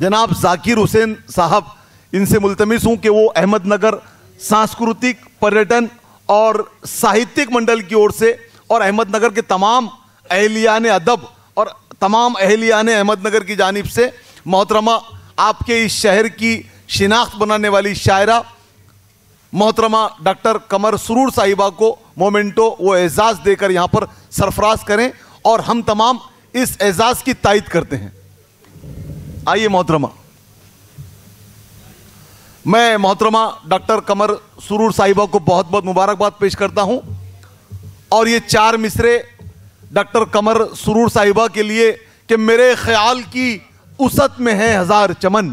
जनाब जाकिर हुसैन साहब, इनसे मुल्तमिस हूं कि वो अहमदनगर सांस्कृतिक पर्यटन और साहित्यिक मंडल की ओर से और अहमदनगर के तमाम अहलियान अदब और तमाम अहलियान अहमदनगर की जानिब से मोहतरमा आपके इस शहर की शिनाख्त बनाने वाली शायरा मोहतरमा डॉक्टर कमर सुरूर साहिबा को मोमेंटो वो एजाज़ देकर यहाँ पर सरफराज करें और हम तमाम इस एजाज़ की तायद करते हैं। आइए मोहतरमा। मैं मोहतरमा डॉक्टर कमर सुरूर साहिबा को बहुत बहुत मुबारकबाद पेश करता हूँ और ये 4 मिसरे डॉक्टर कमर सुरूर साहिबा के लिए कि मेरे ख्याल की उसत में है हज़ार चमन,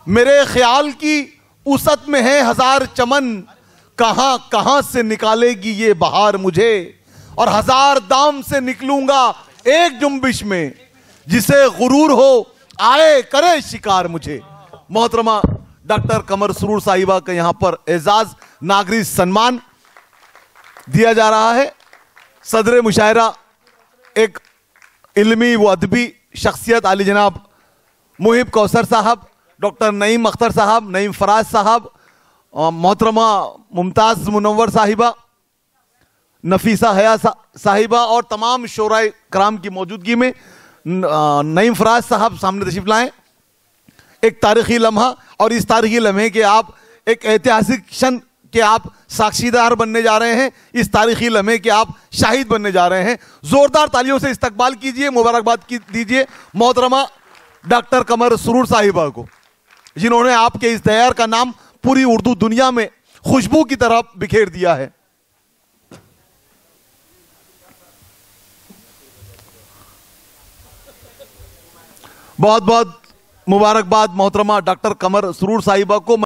मेरे ख्याल की उसत में है हज़ार चमन, कहाँ कहाँ से निकालेगी ये बहार मुझे, और 1000 दाम से निकलूंगा एक जुम्बिश में, जिसे गुरूर हो आए करे शिकार मुझे। मोहतरमा डॉक्टर कमर सुरूर साहिबा का यहाँ पर एजाज नागरिक सम्मान दिया जा रहा है। सदर मुशायरा एक इल्मी व अदबी शख्सियत आली जनाब मुहिब कौसर साहब, डॉक्टर नईम अख्तर साहब, नईम फराज साहब, मोहतरमा मुमताज़ मुनव्वर साहिबा, नफीसा हया साहिबा और तमाम शोराए कराम की मौजूदगी में नईम फराज साहब सामने तशरीफ लाएं। एक तारीखी लम्हा और इस तारीखी लम्हे के आप एक ऐतिहासिक क्षण के आप साक्षीदार बनने जा रहे हैं, इस तारीखी लम्हे के आप शाहिद बनने जा रहे हैं। जोरदार तालियों से इस्तकबाल कीजिए, मुबारकबाद दीजिए मोहतरमा डॉक्टर कमर सुरूर साहिबा को, जिन्होंने आपके इस तैयार का नाम पूरी उर्दू दुनिया में खुशबू की तरह बिखेर दिया है। बहुत बहुत मुबारकबाद मोहतरमा डॉक्टर कमर सुरूर साहिबा को।